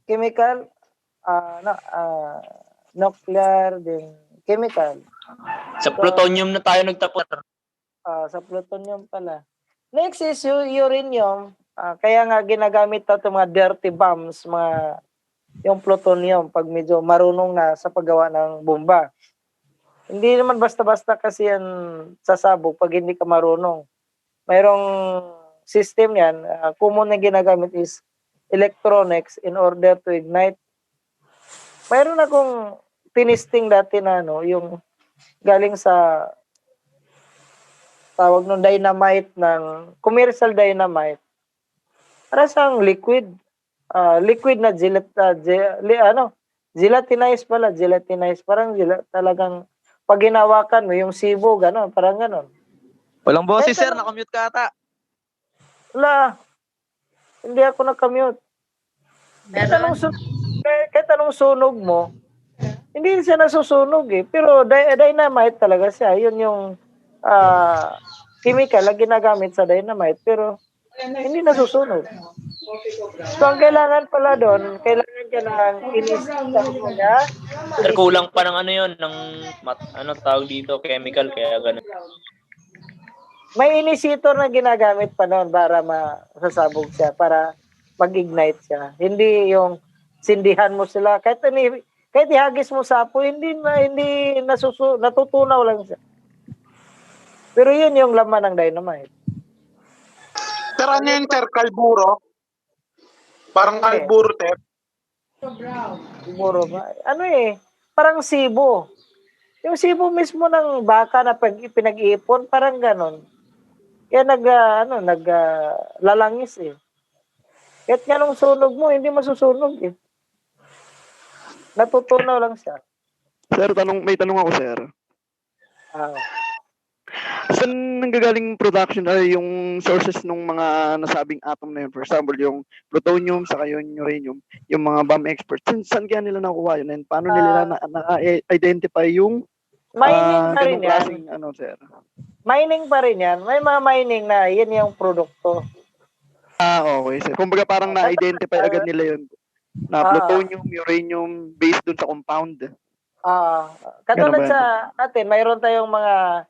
chemical, no, nuclear, din chemical. Sa plutonium na tayo nagtapos. Sa plutonium pala. Next is uranium. Kaya nga ginagamit ito mga dirty bombs, yung plutonium pag medyo marunong na sa paggawa ng bomba. Hindi naman basta-basta kasi yan sasabog pag hindi ka marunong. Mayroong system yan. Common na ginagamit is electronics in order to ignite. Mayroon akong tinisting dati na yung galing sa tawag ng dynamite ng commercial dynamite. Para siyang liquid. Liquid na gelatinized pala. Gelatinized. Parang talagang pag hinawakan mo, yung sibo, gano'n. Parang gano'n. Walang boses, sir. Nakamute ka ata. Wala. Hindi ako nakamute. Kahit anong sunog mo, hindi siya nasusunog eh. Pero dynamite talaga siya. Yun yung chemical na ginagamit sa dynamite. Pero hindi nasusunog. So, ang kailangan pala doon, kailangan ka ng niya. Sir, kulang pa ng ano yun, ng tawag dito, chemical, kaya gano'n. May initiator na ginagamit pa noon para masasabog siya, para mag-ignite siya. Hindi yung sindihan mo sila. Kahit ihagis mo sa apoy, hindi natutunaw lang siya. Pero yun yung laman ng dynamite. Pero ano yun, sir? Kalburo? Parang kalburo, sir? Kalburo ba? Parang sibo. Yung sibo mismo ng baka na pinag-iipon, parang ganon. Kaya lalangis eh. Kahit nga nung sunog mo, hindi masusunog eh. Natutunaw lang siya. Sir, may tanong ako, sir. Saan nanggagaling production ay yung sources ng mga nasabing atom na yun? For example, yung plutonium, saka yung uranium, yung mga bomb experts. Saan kaya nila nakuha yun? And paano nila na-identify yung mining pa rin yan. klaseng, sir? Mining pa rin yan. May mga mining na yan yung produkto. Okay, sir. Kumbaga parang na-identify agad nila yun. Na plutonium, uranium, based dun sa compound. Katulad sa atin, mayroon tayong mga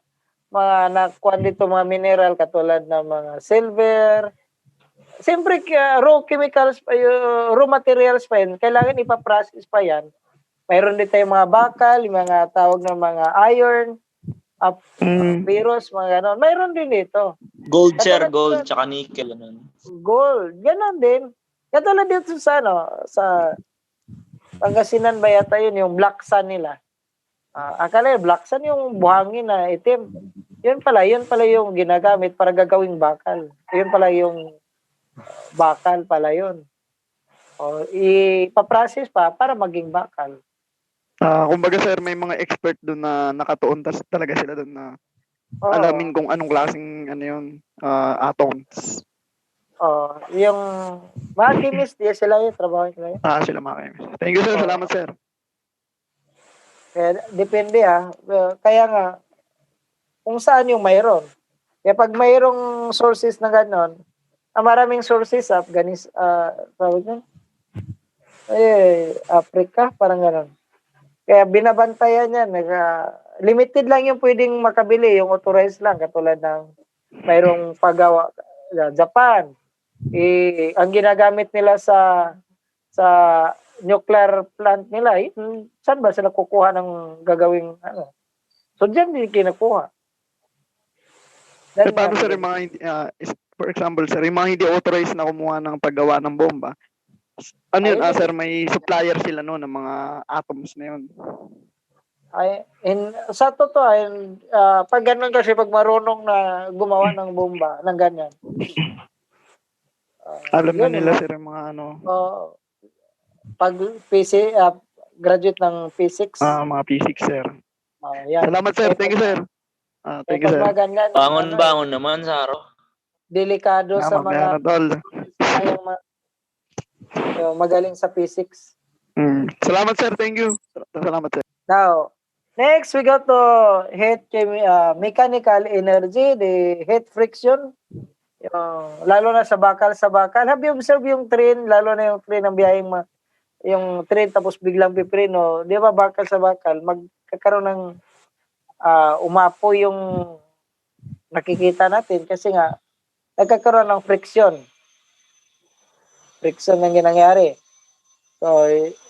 nakuha dito mga mineral katulad ng mga silver. Siyempre, raw chemicals pa, raw materials pa yun. Kailangan ipaprocess pa yan. Mayroon din tayong mga bakal, yung mga tawag ng mga iron, ferrous, mga gano'n. Mayroon din dito. Gold, sir, gold, tsaka nickel. Ganun. Gold, gano'n din. Katulad dito sa Pangasinan ba yata yun, yung black sun nila. Akala yung black sun, yung buhangin na itim. Yun pala yung ginagamit para gagawing bakal. Yun pala yung bakal pala yun. Ipaprocess pa para maging bakal. Kumbaga sir, may mga expert doon na nakatuon talaga sila doon na alamin kung anong klaseng atoms. Yung mga chemist, sila yung trabaho nila yun. Sila mga chemist. Thank you sir, salamat sir. Depende kaya nga, kung saan yung mayroon. Kaya pag mayroong sources na gano'n, maraming sources sa Africa, parang gano'n. Kaya binabantayan yan. Limited lang yung pwedeng makabili, yung authorized lang, katulad ng mayroong paggawa Japan. Ang ginagamit nila sa nuclear plant nila, saan ba sila kukuha ng gagawing So, dyan din kinukuha. Paano sir, yung mga for example, sir, yung mga hindi authorized na kumuha ng paggawa ng bomba, ano yun, sir, may supplier sila noon ng mga atoms na yun? Sa totoo, pag ganun kasi, pag marunong na gumawa ng bomba, ng ganyan. Alam na nila sir yung mga pag graduate ng physics. Mga physics, sir. Yan. Salamat sir, thank you sir. Thank you sir. Bangon naman sa araw. Delikado sa mga magaling sa physics. Salamat sir, thank you. Salamat sir. Now, next we go to mechanical energy, the heat friction. Lalo na sa bakal. Have you observed yung train, lalo na yung train ng biyaheng yung train tapos biglang pipreno, di ba bakal sa bakal, magkakaroon ng umapoy yung nakikita natin kasi nga nagkakaroon ng friction. Friction ang ginangyari. So,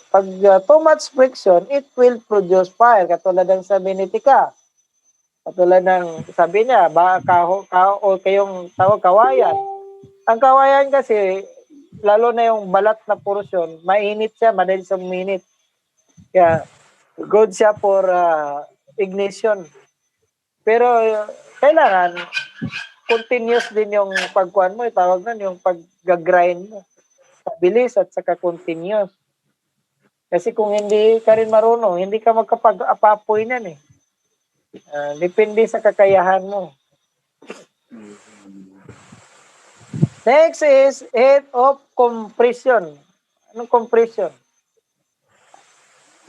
pag too much friction, it will produce fire. Katulad ng sabi ni Tika. Katulad ng sabi niya, o kayong tawag kawayan. Ang kawayan kasi, lalo na yung balat na portion, mainit siya, madali sa minute. Kaya, good siya for ignition. Pero, kailangan, continuous din yung pagkuhan mo, tawag na yung pag-grind mo. Bilis at saka continuous. Kasi kung hindi ka rin marunong, hindi ka magkapag-apapoy niyan eh. Depende sa kakayahan mo. Next is heat of compression. Anong compression?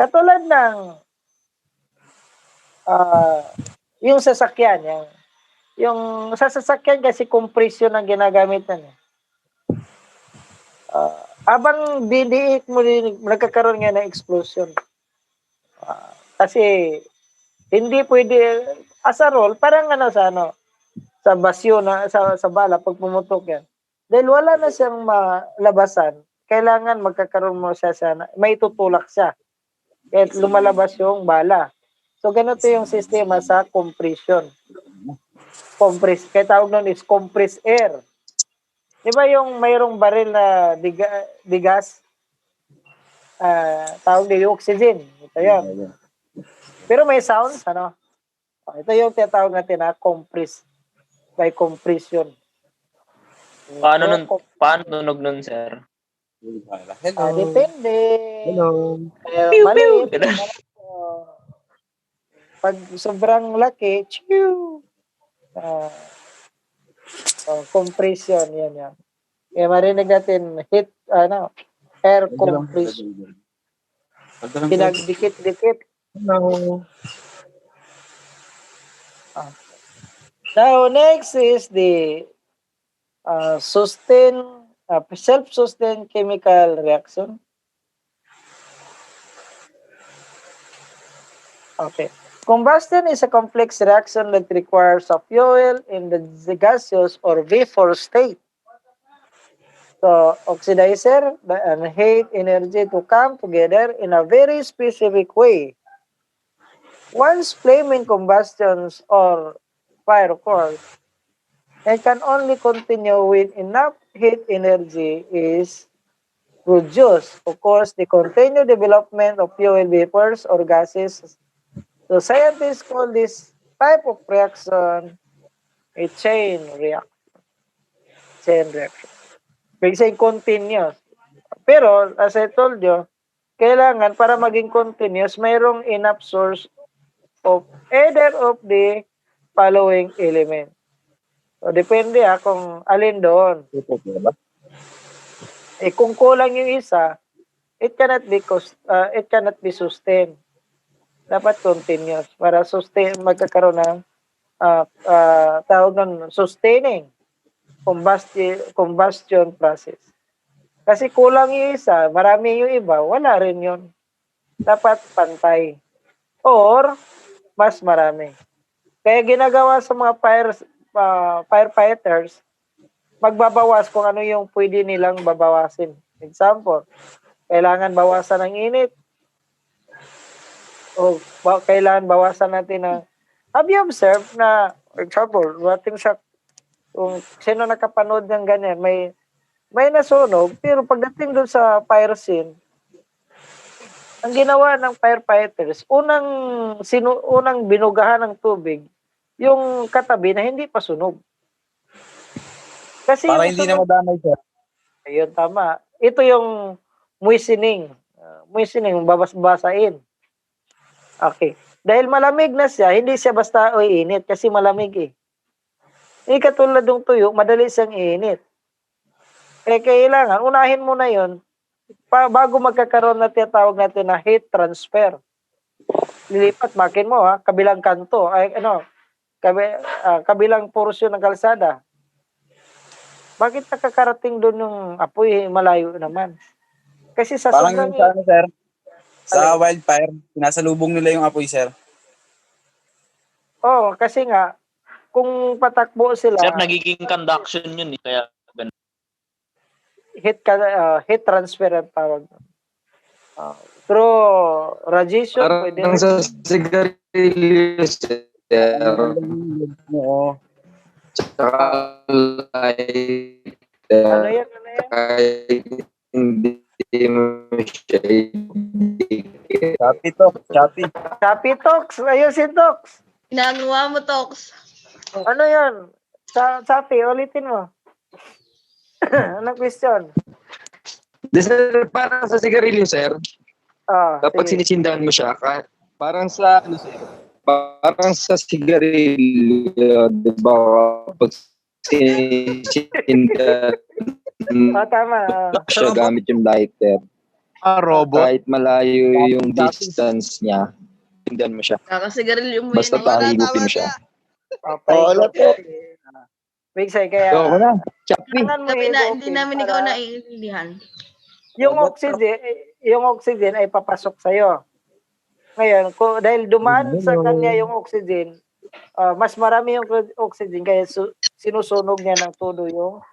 Katulad ng yung sasakyan. Yung sa sasakyan kasi compression ang ginagamit na. Abang didiik mo din, nagkakaroon nga ng explosion. Kasi hindi pwede, as a rule, parang sa basyo sa bala, pag pumutok yan. Dahil wala na siyang malabasan, kailangan magkakaroon mo siya may tutulak siya. Kaya lumalabas yung bala. So, ganito yung sistema sa compression. Kaya tawag nun is compressed air. Di ba yung mayroong baril na bigas? Tawag din yung oxygen. Ito yun. Pero may sounds, ito yung tinatawag natin na compress by compression. Paano tunog nun, sir? Depende. Hello. Maliit. Pag sobrang laki, compression, yan. Kaya marinig natin air compression. Pinagdikit-dikit. Hello. Now, next is the self-sustained chemical reaction. Okay. Combustion is a complex reaction that requires a fuel in the gaseous or vapor state. So, oxidizer and heat energy to come together in a very specific way. Once flaming combustions or fire occurs, it can only continue when enough heat energy is produced. Of course, the continued development of fuel vapors or gases. So scientists call this type of reaction a chain reaction. Big say continuous. Pero, as I told you, kailangan para maging continuous, mayroong enough source of either of the following element. So, depende kung alin doon. Kung kulang yung isa, it cannot be sustained. Dapat continuous para magkakaroon ng tawag ng sustaining combustion process. Kasi kulang yung isa, marami yung iba, wala rin yun. Dapat pantay. Or, mas marami. Kaya ginagawa sa mga firefighters, magbabawas kung ano yung pwede nilang babawasin. Example, kailangan bawasan ng init. O kailangan bawasan natin ng... Have you observed na, example, kung sino nakapanood ng ganyan, may nasunog, pero pagdating doon sa fire scene, ang ginawa ng firefighters, unang binugahan ng tubig, yung katabi na hindi pa sunog. Kasi Para hindi na madamay, sir. Ayun, tama. Ito yung moistening. Moistening, babas-basain. Okay. Dahil malamig na siya, hindi siya basta init kasi malamig eh. Katulad ng tuyo, madali siyang iinit. Kailangan, unahin mo na yun bago magkakaroon na tinatawag natin na heat transfer. Lilipat, makin mo kabilang kanto, kabilang portion ng kalsada. Bakit nakakarating doon yung apoy malayo naman? Kasi sa Parang sobrang... yung sa ano, sir, sa wildfire, sinasalubong nila yung apoy, sir. Oh, kasi nga, kung patakbo sila, Sir, nagiging conduction yun eh. Kaya ganun. heat transfer ang tawag. Pero radiation, pwede Parang rin. sa sigarilyo, sir. Oo. Tsaka lighter. Ano yan? Kahit hindi mo siya ibigay. Shopee. Shopee Tox, ayusin Tox. Ginagawa mo, Tox. Ano yan? Shopee, ulitin mo. Anong question? Di, sir, parang sa sigarilyo, sir. Kapag Sige. sinisindahan mo siya, parang sa, ano, sir, parang sa sigarilyo, di ba, kapag sinisindahan Tama. siya gamit yung lighter, Robot. kahit malayo yung distance niya, sindahan mo siya. Kakasigarilyo mo Basta yun. pahigutin mo siya. Wala po. Big say, kaya... So, ako na. Chappy. kailangan mo Sabi na, i-open hindi namin ikaw para naiintindihan. yung oxygen ay papasok sa'yo. Ngayon, dahil dumaan sa kanya yung oxygen, mas marami yung oxygen, kaya sinusunog niya ng todo yung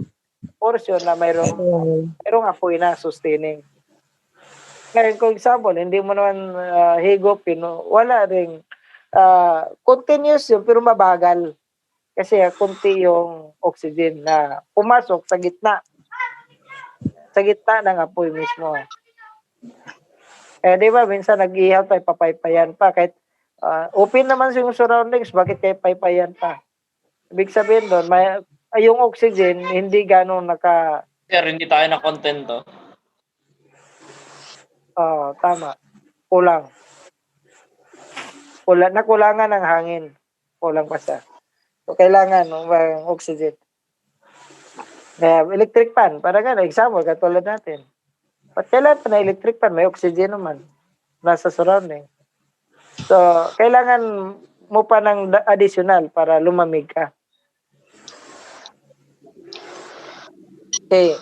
portion na mayroong apoy na sustaining. Ngayon, kung example, hindi mo naman higupin, wala ring continuous yun, pero mabagal. Kasi kunti yung oxygen na pumasok sa gitna. Sa gitna ng apoy mismo. Di ba, minsan nag-ihaw tayo, papaypayan pa. Kahit open naman yung surroundings, bakit kayo paypayan pa? Ibig sabihin doon, yung oxygen, hindi ganun Sir, hindi tayo na kontento. tama. Kulang. Nakulangan ng hangin. Kulang pa siya. So, kailangan ng oxygen. Kaya, electric fan, para gano'n, example, katulad natin. But kailangan pa na electric fan, may oxygen naman. Nasa surrounding. So, kailangan mo pa ng additional para lumamig ka. Okay.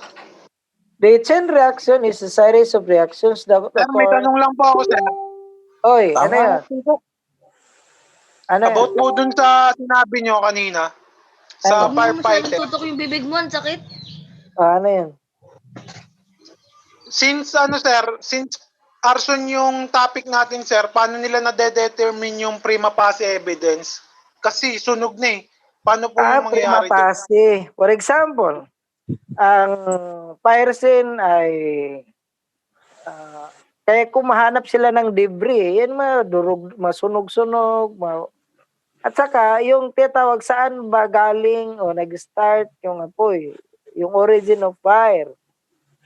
The chain reaction is a series of reactions that Sir, may tanong lang po ako, sir. Oy, ano yan? Ano yan? About po dun sa sinabi nyo kanina, sa Ano? Huwag mo masyadong firefighter. tutok yung bibig mo, ang sakit. Ano yan? Since arson yung topic natin, sir, paano nila na-determine yung prima facie evidence? Kasi sunog na eh. Paano po yung Prima mangyayari dun? facie. For example, ang fire scene ay kaya kung mahanap sila ng debris, yan masunog-sunog. At saka, yung tinatawag saan ba galing o nag-start yung apoy, yung origin of fire.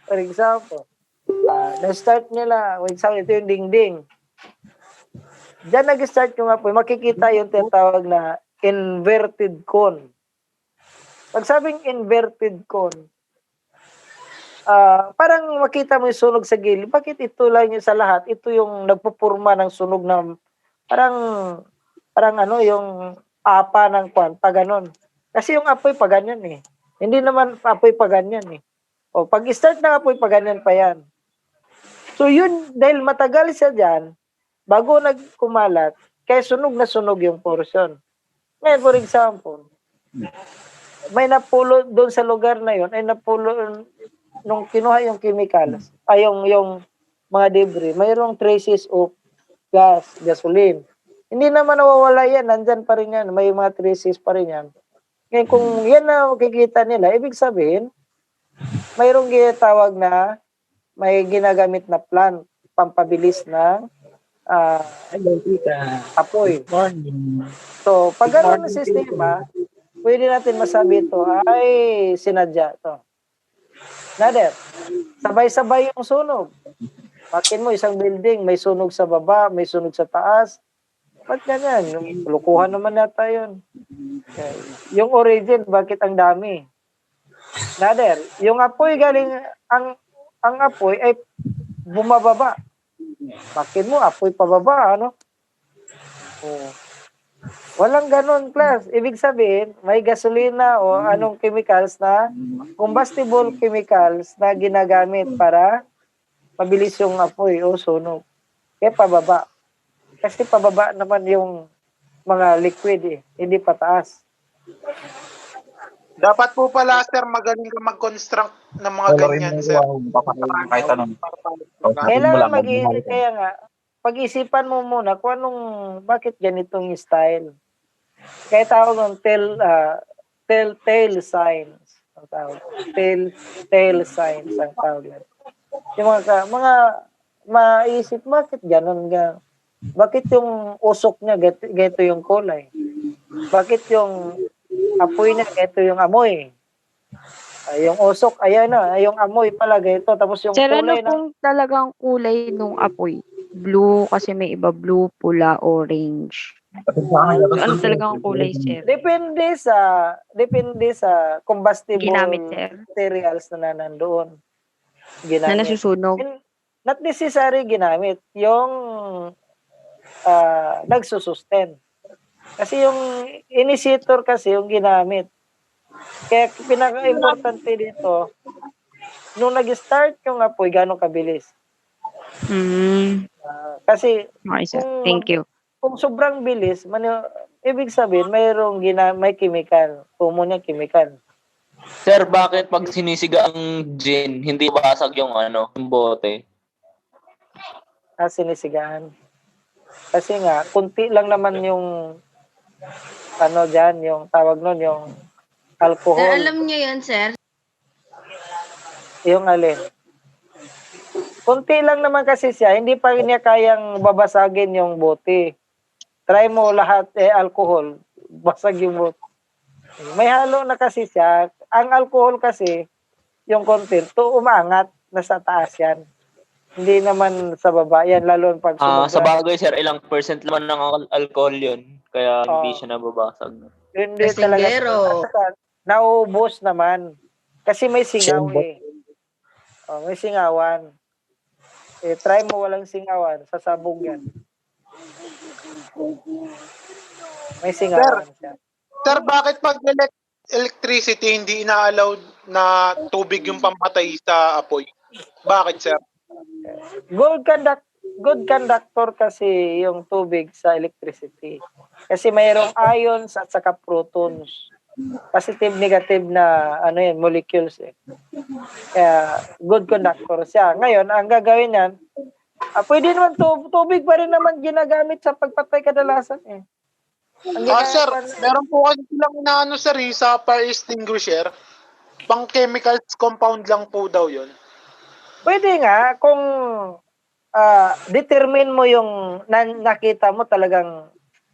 For example, na-start nila, for example, ito yung dingding. Diyan nag-start yung apoy, makikita yung tinatawag na inverted cone. Pag sabing inverted cone, parang makita mo yung sunog sa gilid. Bakit ito lang yung sa lahat? Ito yung nagpupurma ng sunog na parang ano, yung apa ng kwan, pa ganon. Kasi yung apoy pa ganyan eh. Hindi naman apoy pa ganyan eh. O, pag-start ng apoy pa ganyan pa yan. So yun, dahil matagal siya dyan, bago nagkumalat, kaya sunog na sunog yung portion. Ngayon, for example, may napulo doon sa lugar na yun, ay napulo nung kinuha yung chemicals, ay yung mga debris, mayroong traces of gasoline. Hindi naman nawawala yan, nandyan pa rin yan, may mga traces pa rin yan. Ngayon, kung yan na makikita nila, ibig sabihin, mayroong ginatawag na may ginagamit na plant, pampabilis na apoy. So, pag gano'n na sistema, pwede natin masabi ito ay sinadya ito. Nader, sabay-sabay yung sunog. Pakin mo isang building, may sunog sa baba, may sunog sa taas. Ba't ganyan? Lukuhan naman nata yun. Okay. Yung origin, bakit ang dami? Nader, yung apoy galing, ang apoy ay bumababa. Bakit mo, apoy pababa, ano? Oh. Walang ganon, class. Ibig sabihin, may gasolina o anong chemicals na, combustible chemicals na ginagamit para mabilis yung apoy o sunog. Kaya pababa. Kasi pababa naman yung mga liquid hindi pataas. Dapat po pala, sir, magaling ka mag-construct ng mga Colorin ganyan, mo sir. yung papakain kahit anong. O, sabihin mo Kailangan lang, magmahal ka. kaya nga, pag-isipan mo muna kung bakit ganitong style. Kaya tawag ng telltale signs. Ang tawag. Telltale signs ang tawag. Yung mga maisip, bakit ganun nga? Bakit yung usok niya, ganito yung kulay? Bakit yung apoy niya, ganito yung amoy? Yung usok, ayan na, yung amoy pala ganito. Tapos yung Sir, ano kulay ng pong talagang kulay nung apoy? Blue, kasi may iba blue, pula, orange. Ano talagang kulay, sir? depende sa combustible Ginamit, sir. materials na nandoon. Na nasusunog. Not necessary ginamit. Yung nagsusustain. Kasi yung initiator kasi yung ginamit. Kaya pinaka-importante dito, nung nag-start yung apoy, gano'ng kabilis. Kasi Okay, sir. Thank you. kung sobrang bilis, ibig sabihin may chemical. Tumo niya chemical. Sir, bakit pag sinisiga ang gin, hindi basag yung yung bote? Sinisigaan. Kasi nga, kunti lang naman yung dyan, yung tawag nun, yung alcohol. Sir, alam niyo yan, sir? Yung alin. Kunti lang naman kasi siya, hindi pa niya kayang babasagin yung bote. Try mo lahat alcohol, basag yung bote. May halo na kasi siya. Ang alcohol kasi, yung content, umaangat, nasa taas yan. Hindi naman sa baba yan, lalo pag Sa bagay, sir, ilang percent naman ng alcohol yun. Kaya hindi siya nababasag. Hindi talaga. Kasinggero. Naubos naman. Kasi may singaw may singawan. Try mo walang singawan, sasabog yan. May singawan siya. Sir, bakit pag electricity hindi ina-allowed na tubig yung pampatay sa apoy? Bakit, sir? Good conductor kasi yung tubig sa electricity. Kasi mayroong ions at saka protons. Positive, negative na molecules Kaya good conductor siya. Ngayon, ang gagawin yan, pwede naman tubig pa rin naman ginagamit sa pagpatay kadalasan Sir, meron po kasi silang sir, sa fire extinguisher, pang chemicals compound lang po daw yun. Pwede nga kung determine mo yung nakita mo talagang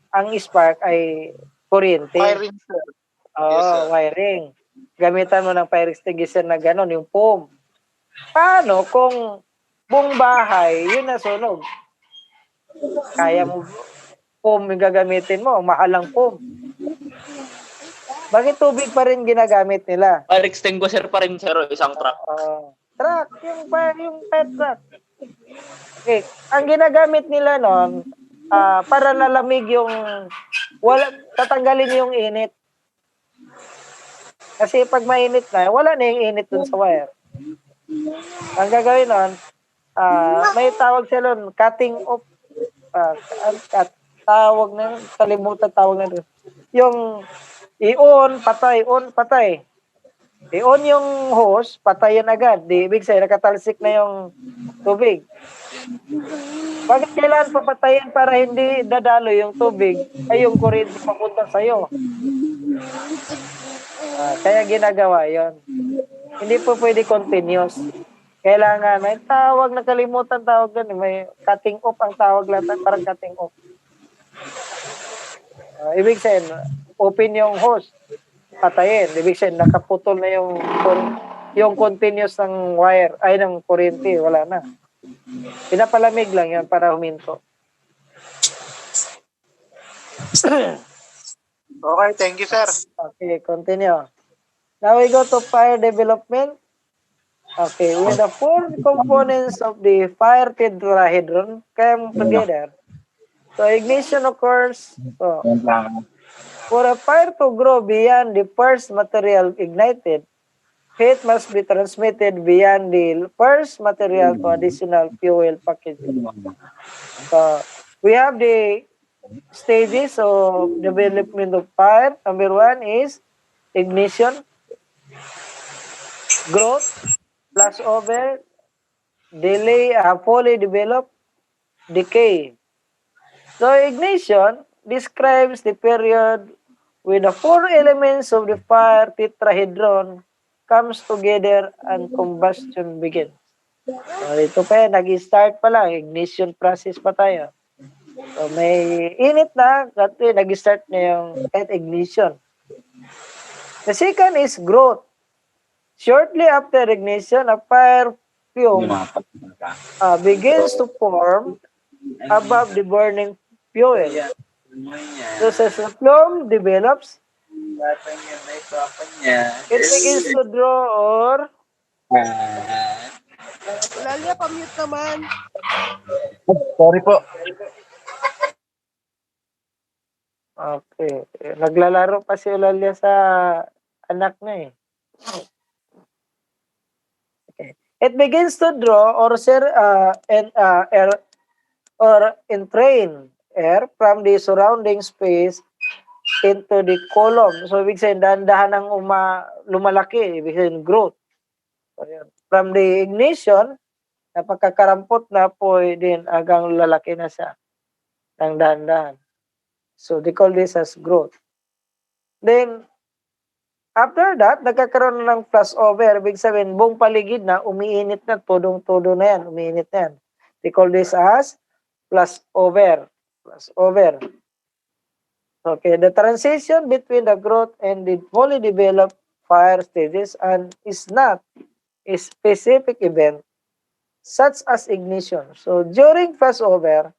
ang spark ay kuryente. Wiring, sir. Yes, sir. Wiring. Gamitan mo ng fire extinguisher na gano'n, yung foam. Paano kung buong bahay, yun na sunog? Kaya mo foam yung gagamitin mo, mahalang foam. Bakit tubig pa rin ginagamit nila? Fire extinguisher pa rin, sir, isang truck. Truck, yung fire truck. Okay, ang ginagamit nila noon, para nalamig yung, tatanggalin yung init. Kasi pag mainit na, wala na yung init dun sa wire. Ang gagawin nun, may tawag sila nun, cutting off. Tawag na, kalimutan tawag na doon. Yung i-on, patay, on, patay. I-on yung hose, patayin agad. Ibig sabihin, nakatalsik na yung tubig. Bakit kailangan papatayin para hindi dadalo yung tubig ay yung kuryente papunta sa'yo? Kaya ginagawa yon. Hindi po pwede continuous. Kailangan, may tawag, nakalimutan tawag doon. May cutting off ang tawag lang, parang cutting off. Ibig sabihin, open yung hose, patayin. Ibig sabihin, nakaputol na yung continuous ng wire, ay ng kuryente, wala na. Pinapalamig lang yan para huminto. Okay, thank you, sir. Okay, continue. Now we go to fire development. Okay, with the four components of the fire tetrahedron come together. So ignition occurs. So, for a fire to grow beyond the first material ignited, heat must be transmitted beyond the first material to additional fuel packaging. So, we have the stages of development of fire. Number 1 is ignition, growth, flash over, delay, fully develop, decay. So ignition describes the period when the four elements of the fire tetrahedron comes together and combustion begins. So ito pa yan, nag-start pa lang, ignition process pa tayo. So may init na, kasi nag-start na yung kahit ignition. The second is growth. Shortly after ignition, a fire fume begins to form above the burning fuel. So as the flame develops, it begins to draw or Lalia, pa-mute naman. Sorry po. okay. Naglalaro pa si Eulalia sa anak na eh. Okay. It begins to draw or air or entrain air from the surrounding space into the column. So, ibig sabihin, dahan-dahan ng lumalaki. Ibig sabihin, growth. So, yun. From the ignition, napagkakarampot na po din hanggang lalaki na siya ng dahan-dahan. So, they call this as growth. Then, after that, nagkakaroon na ng flash over. Ibig sabihin, buong paligid na, umiinit na, tudong-tudo na yan, umiinit na yan. They call this as flash over. Flash over. Okay, the transition between the growth and the fully developed fire stages and is not a specific event such as ignition. So during flashover,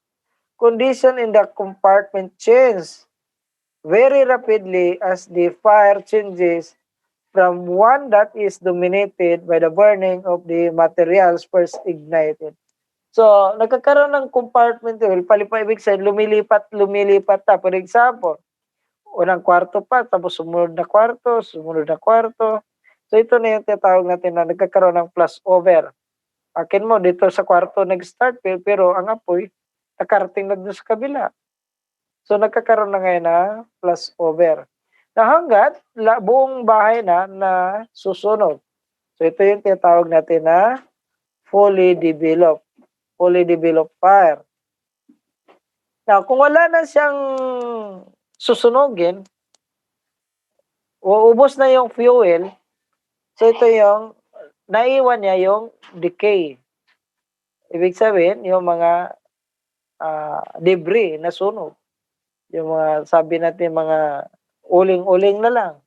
condition in the compartment change very rapidly as the fire changes from one that is dominated by the burning of the materials first ignited. So, nagkakaroon ng compartment level, ibig sabihin, lumilipat na. For example, unang kwarto pa, tapos sumunod na kwarto. So, ito na yung tinatawag natin na nagkakaroon ng flash over. Akin mo, dito sa kwarto nag-start, pero ang apoy, nakarating na doon sa kabila. So, nagkakaroon na ngayon na flash over. Na hanggat buong bahay na susunod. So, ito yung tinatawag natin na fully developed fire. Now, kung wala na siyang susunugin, uubos na yung fuel, so ito yung, naiwan niya yung decay. Ibig sabihin, yung mga debris na sunog. Yung mga, sabi natin, mga uling-uling na lang.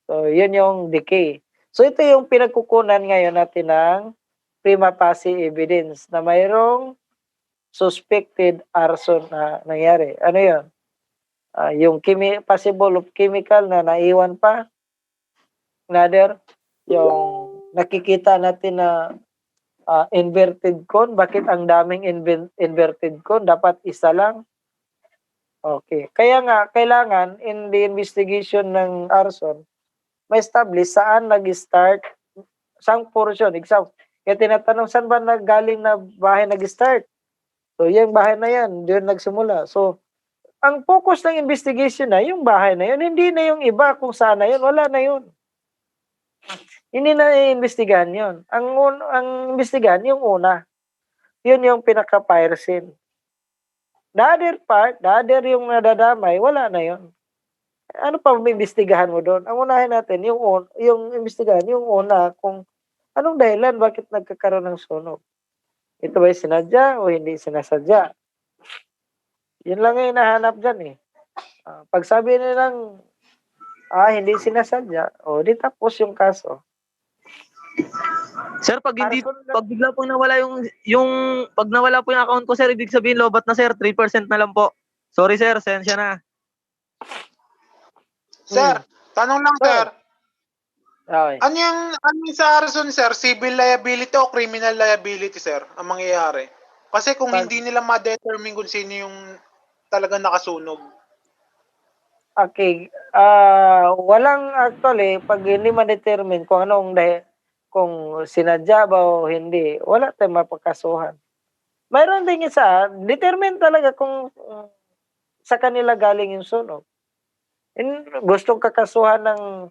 So, yun yung decay. So, ito yung pinagkukunan ngayon natin ng prima facie evidence na mayroong suspected arson na nangyari. Ano yun? Yung possible of chemical na naiwan pa. Another, yung nakikita natin na inverted cone. Bakit ang daming inverted cone? Dapat isa lang. Okay. Kaya nga, kailangan in the investigation ng arson, ma-establish saan nag-start, sang portion. Example, kaya tinatanong, saan ba nagaling na bahay nag-start? So, yung bahay na yan, doon nagsimula. So, ang focus ng investigation na, yung bahay na yun, hindi na yung iba kung saan na yun, wala na yun. Hindi na i-investigahan yun. Ang investigahan, yung una. Yun yung pinaka-fire scene. The other part, yung nadadamay, wala na yun. Ano pa mag-investigahan mo doon? Ang unahin natin, yung investigahan, yung una, kung anong dahilan, bakit nagkakaroon ng sunog? Ito ba sinadya o hindi sinasadya? Yun lang yung hinahanap dyan eh. Pag sabi nilang, hindi sinasadya, di tapos yung kaso. Sir, pag bigla pong nawala pag nawala po yung account ko, sir, ibig sabihin lobat na, sir, 3% na lang po. Sorry, sir, sensya na. Sir, tanong lang, sir. Okay. Ano yung sa arson, sir? Civil liability o criminal liability, sir, ang mangyayari? Kasi kung hindi nila ma-determine kung sino yung talagang nakasunog. Okay, walang actually, pag hindi ma-determine kung kung sinadya ba o hindi, wala tayong mapagkasuhan. Mayroon ding isa, determine talaga kung sa kanila galing yung sunog. Gustong kakasuhan ng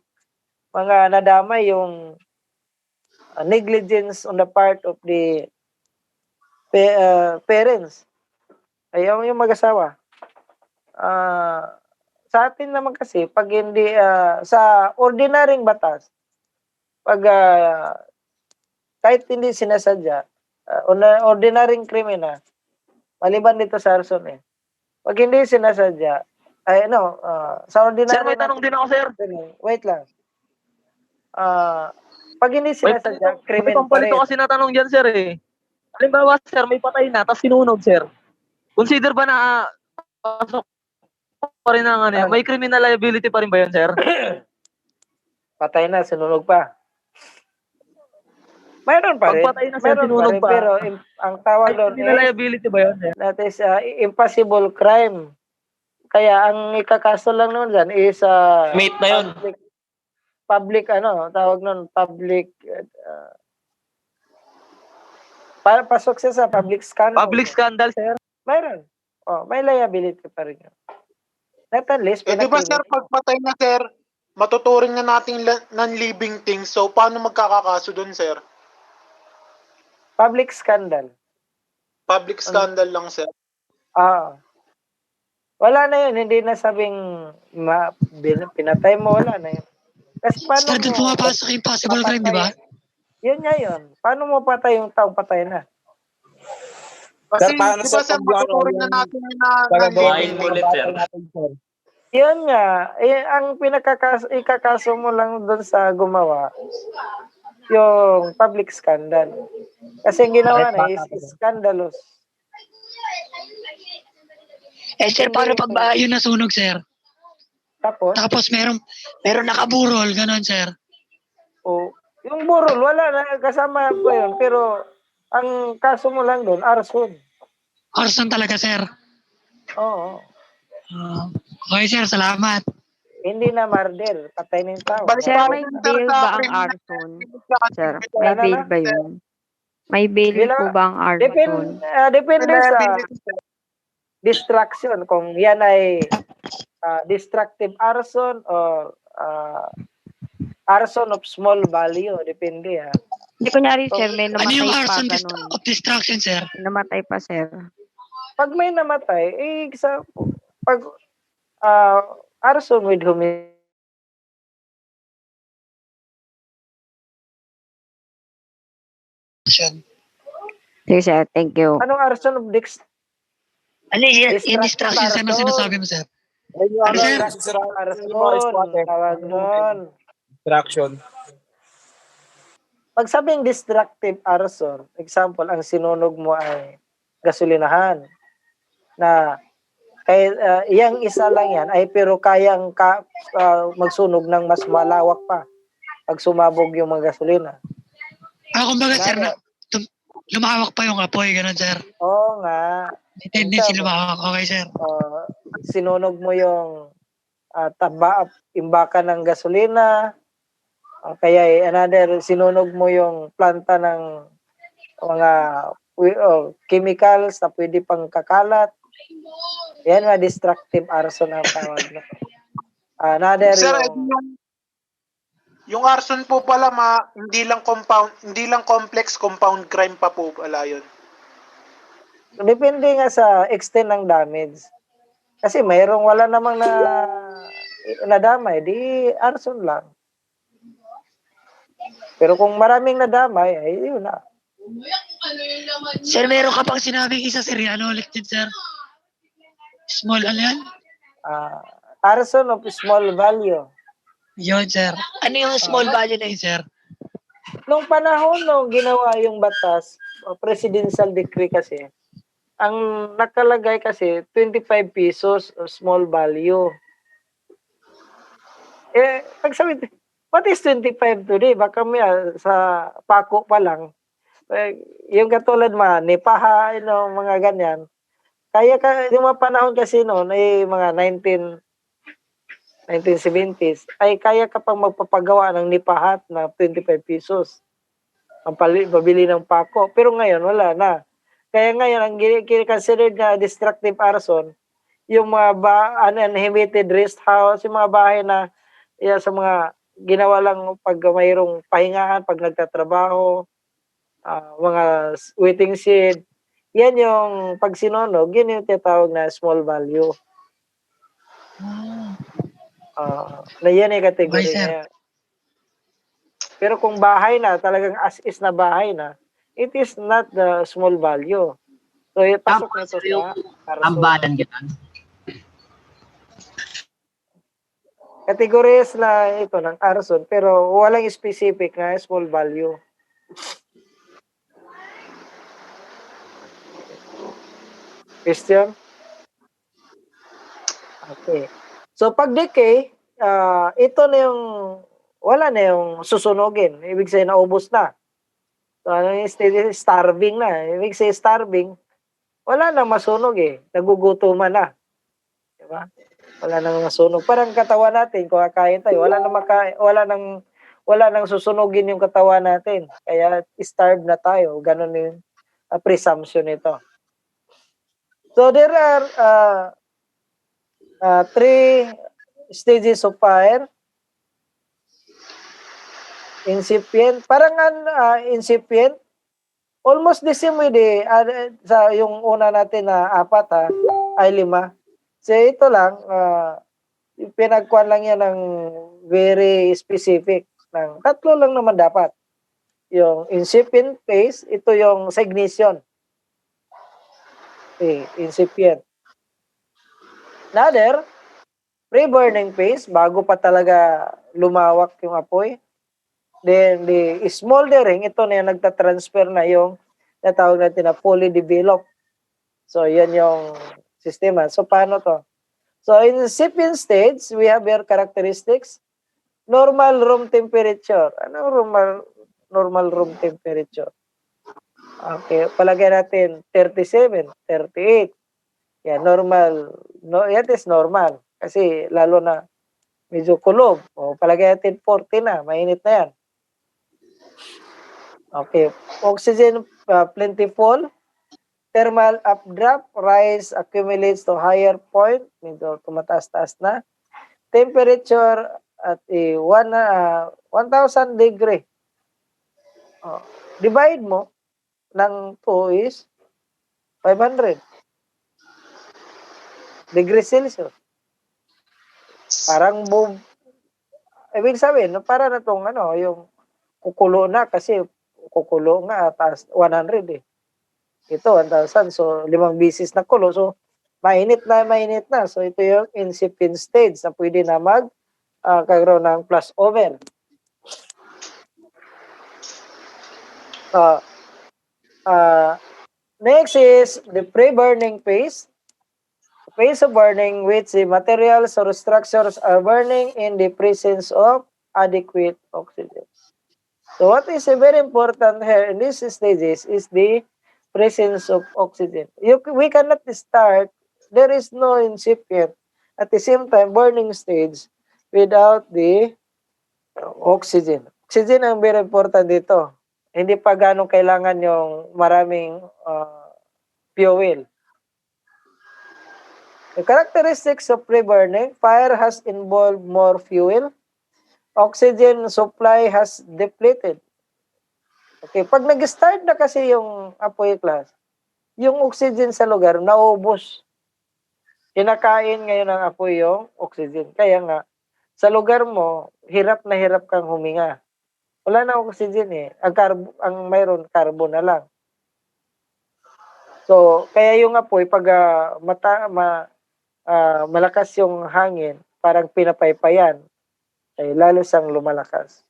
mga nadamay yung negligence on the part of the parents. Ayaw yung mag-asawa. Sa atin naman kasi, pag hindi, sa ordinaryong batas, pag kahit hindi sinasadya, ordinaryong krimen maliban dito sa arson pag hindi sinasadya, sa Sir, ordinary may tanong din ako, sir. wait lang. Pag hindi sinasadya, May krimen pa rin. pampalito kasi na tanong dyan, sir eh. Halimbawa, sir, may patay na, tapos sinunog, sir. Consider ba na pasok pa rin ang may criminal liability pa rin ba yun, sir? Patay na, sinunog pa. Mayroon pa rin. Pag patay na, sir, Mayroon sinunog rin, pa. pero ang tawag May doon criminal liability ba yun, sir? that is impossible crime. Kaya ang ikakaso lang naman dyan is Mate na yun. public tawag nun, public pasok siya sa public scandal. Public scandal, sir. Mayroon. May liability pa rin yun. Not unless, Di ba sir, pagpatay na sir, matuturing na natin non-living things. So, paano magkakakaso dun, sir? public scandal. Public scandal lang, sir. Wala na yun. Hindi na sabing pinatay mo, wala na yun. Kasi paano Sir, doon pumapasok yung possible crime, di ba? Yun nga yun. Paano mo patay yung taong patay na? Kasi, Sir, paano di ba sa sir, matuturing na natin na non-living things. Yun nga. Ang ikakaso mo lang doon sa gumawa, yung public scandal. Kasi ang ginawa na is scandalous. Sir, paano pag yun nasunog, sir? Tapos meron nakaburol, ganon, sir. Yung burol, wala na, kasama ko yun. Pero, ang kaso mo lang doon, arson. Arson talaga, sir. Oo. Okay, sir, salamat. Hindi na murder, patay ng tao. Sir, may bail ba ang arson? Sir, may bail ba yun? May bail po ba ang arson? Depende sa distraction. Kung yan ay destructive arson or arson of small value. Depende Hindi kunyari, sir, may namatay yung pa arson ganun. of distraction, sir? Namatay pa, sir. Pag may namatay, pag arson with homicide. Sige, sir, thank you. Anong arson of Ano yung distraction, sir, na sinasabi mo, sir? Ano, sir? Arson, tawag nun. Distraction. Pag sabing destructive arson, example, ang sinunog mo ay gasolinahan na kahit yang isa lang yan ay pero kayang magsunog ng mas malawak pa pag sumabog yung mga gasolina. Kumbaga, sir, lumawak pa yung apoy, gano'n, sir? Oo nga. Tendency lumawak. Okay, sir. Sinunog mo yung imbakan ng gasolina, kaya another, sinunog mo yung planta ng mga chemicals na pwede pang kakalat. Yan nga, destructive arson ang tawag na. Another Sir, yung arson po pala hindi lang complex compound crime pa po pala yun. Depende nga sa extent ng damage. Kasi mayroong wala namang nadamay, di arson lang. Pero kung maraming nadamay, ay yun na. Sir, meron ka pang sinabing isa, sir. Ano ulit din, sir? Small, ano yan? Arson of small value. Yun, sir. Ano yung small value na yun, sir? Nung panahon nung ginawa yung batas, presidential decree kasi, ang nakalagay kasi 25 pesos small value. Pag sabi, what is 25 today? Baka may sa pako pa lang. Yung katulad nipaha, mga ganyan. Kaya yung mga panahon kasi noon ay mga 1970s, ay kaya ka pang magpapagawa ng nipahat na 25 pesos. Ang pabili ng pako. Pero ngayon, wala na. Kaya ngayon, ang considered na destructive arson, yung mga uninhabited rest house, yung mga bahay na sa mga ginawa lang pag mayroong pahingahan, pag nagtatrabaho, mga waiting shed, yan yung pag sinunog, yun yung tinatawag na small value. Na yan yung kategory Okay, sir. na yan. Pero kung bahay na, talagang as is na bahay na, it is not the small value. So, pasok na ito sa arson. Tambalan gano'n. Categories na ito ng arson, pero walang specific na small value. Question? Okay. So, pag decay, ito na yung, wala na yung susunogin. Ibig sabihin, naubos na. So, ano yung starving na. Ibig sabihin, starving, wala na masunog eh. Nagugutuman na. Diba? Wala nang masunog. Parang katawan natin, kung kakain tayo, wala nang susunugin yung katawan natin. Kaya, starve na tayo. Ganon yung presumption nito. So, there are 3 stages of fire. Incipient. Parang incipient. Almost the same with sa yung una natin na 4 ay 5. So, ito lang, pinagkuhan lang yan ng very specific. 3 lang naman dapat. Yung incipient phase, ito yung sa ignition. Okay, incipient. Another, pre-burning phase, bago pa talaga lumawak yung apoy. Then, the smoldering, ito na yung nagtatransfer na yung natawag natin na fully developed. So, yan yung sistema. So, paano to? So, in the incipient stage, we have your characteristics. Normal room temperature. Ano normal room temperature? Okay, palagay natin 37, 38. Yan, normal. No, yan is normal. Kasi lalo na medyo kulob. O, palagay natin 40 na. Mainit na yan. Okay. Oxygen plentiful. Thermal updraft. Rise accumulates to higher point. Medyo tumataas-taas na. Temperature at 1,000 degree. Divide mo ng 2 is 500 degrees Celsius. Parang ibig sabihin, para na itong yung kukulo na kasi kukulo nga taas 100 eh. Ito 1,000, so 5 bisis na kulo. So mainit na. So ito yung incipient stage na pwede na kagro ng plus oven. Next is the pre-burning phase. Phase of burning which the materials or structures are burning in the presence of adequate oxygen. So what is very important here in these stages is the presence of oxygen. We cannot start, there is no incipient, at the same time burning stage without the oxygen. Oxygen ang very important dito. Hindi pa ganong kailangan yung maraming fuel. The characteristics of pre-burning, fire has involved more fuel. Oxygen supply has depleted. Okay, pag nag-start na kasi yung apoy class, yung oxygen sa lugar naubos. Kinakain ngayon ng apoy yung oxygen. Kaya nga, sa lugar mo, hirap na hirap kang huminga. Wala na oxygen eh. Ang mayroon, carbon na lang. So, kaya yung apoy, pag malakas yung hangin, parang pinapaypayan, ay lalo siyang lumalakas.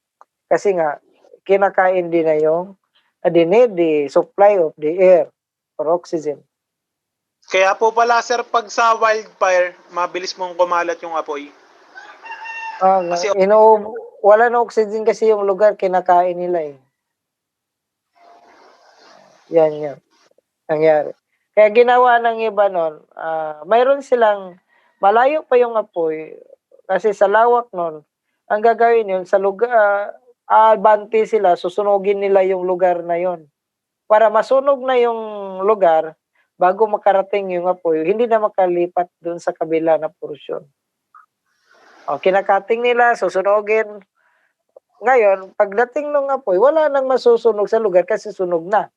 Kasi nga, kinakain din na yung the supply of the air for oxygen. Kaya po pala sir, pag sa wildfire, mabilis mong kumalat yung apoy. Kasi wala na oxygen kasi yung lugar, kinakain nila eh. Yan. Nangyari. Kaya ginawa ng iba nun, mayroon silang, malayo pa yung apoy, Kasi sa lawak nun, ang gagawin yun, sa lugar, abante sila, susunugin nila yung lugar na yun. Para masunog na yung lugar, bago makarating yung apoy, hindi na makalipat dun sa kabila na porsyon. O, kinakating nila, susunugin. Ngayon, pagdating ng apoy, wala nang masusunog sa lugar kasi sunog na.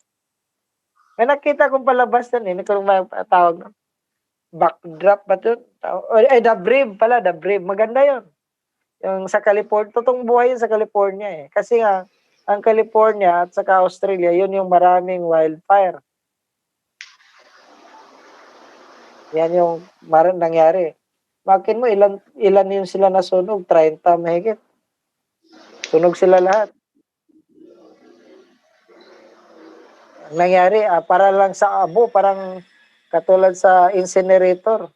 May nakita kong palabas na hindi ko tawag nun. Backdrop ba ito? The Brave pala, The Brave. Maganda yon. Yung sa California, totoong buhay yun sa California eh. Kasi nga, ang California at saka Australia, yun yung maraming wildfire. Yan yung nangyari. Makin mo, ilan yung sila nasunog? 30 mahigit. Sunog sila lahat. Ang nangyari, para lang sa abo, parang katulad sa incinerator.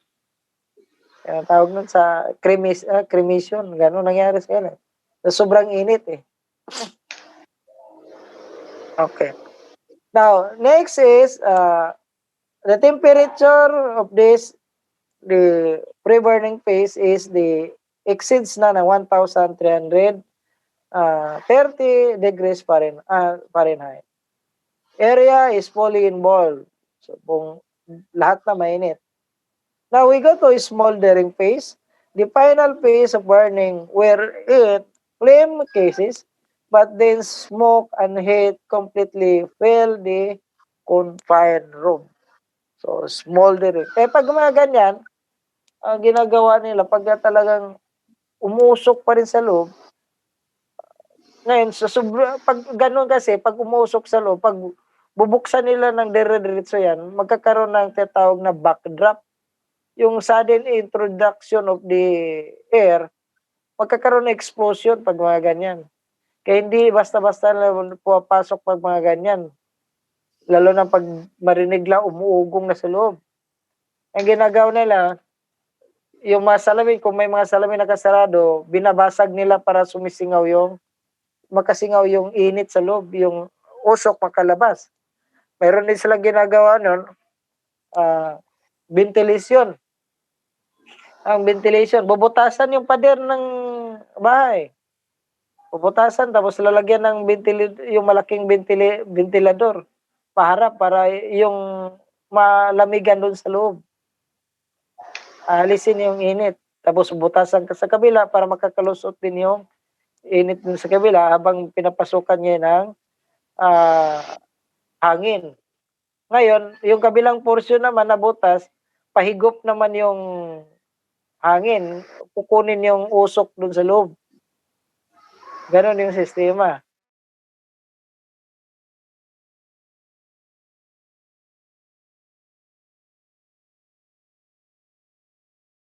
Yan ang tawag nun sa cremation. Gano'n nangyari sa kanila. Sobrang init eh. Okay. Now, next is the temperature of this, the pre-burning phase is exceeds na ng 1,330 degrees Fahrenheit. Area is fully involved. So, lahat na mainit. Now, we go to smoldering phase. The final phase of burning where flame cases, but then smoke and heat completely fill the confined room. So, smoldering. Kaya pag mga ganyan, ang ginagawa nila, pag talagang umusok pa rin sa loob, ngayon, pag ganun kasi, pag umusok sa loob, pag bubuksan nila ng dire-diretso yan, magkakaroon ng tinatawag na backdraft. Yung sudden introduction of the air, magkakaroon ng explosion pag mga ganyan. Kaya hindi basta-basta pumapasok pag mga ganyan. Lalo na pag marinig lang umuugong na sa loob. Ang ginagawa nila, yung mga salamin, kung may mga salamin nakasarado, binabasag nila para makasingaw yung init sa loob, yung usok makalabas. Mayroon din silang ginagawa nun, ventilation. Ang ventilation, bubutasan yung pader ng bahay. Bubutasan, tapos lalagyan ng yung malaking ventilador paharap para yung malamigan doon sa loob. Alisin yung init. Tapos butasan ka sa kabila para makakalusot din yung init dun sa kabila habang pinapasukan niya ng hangin. Ngayon, yung kabilang portion naman na butas, pahigop naman yung hangin, kukunin yung usok dun sa loob. Ganon yung sistema.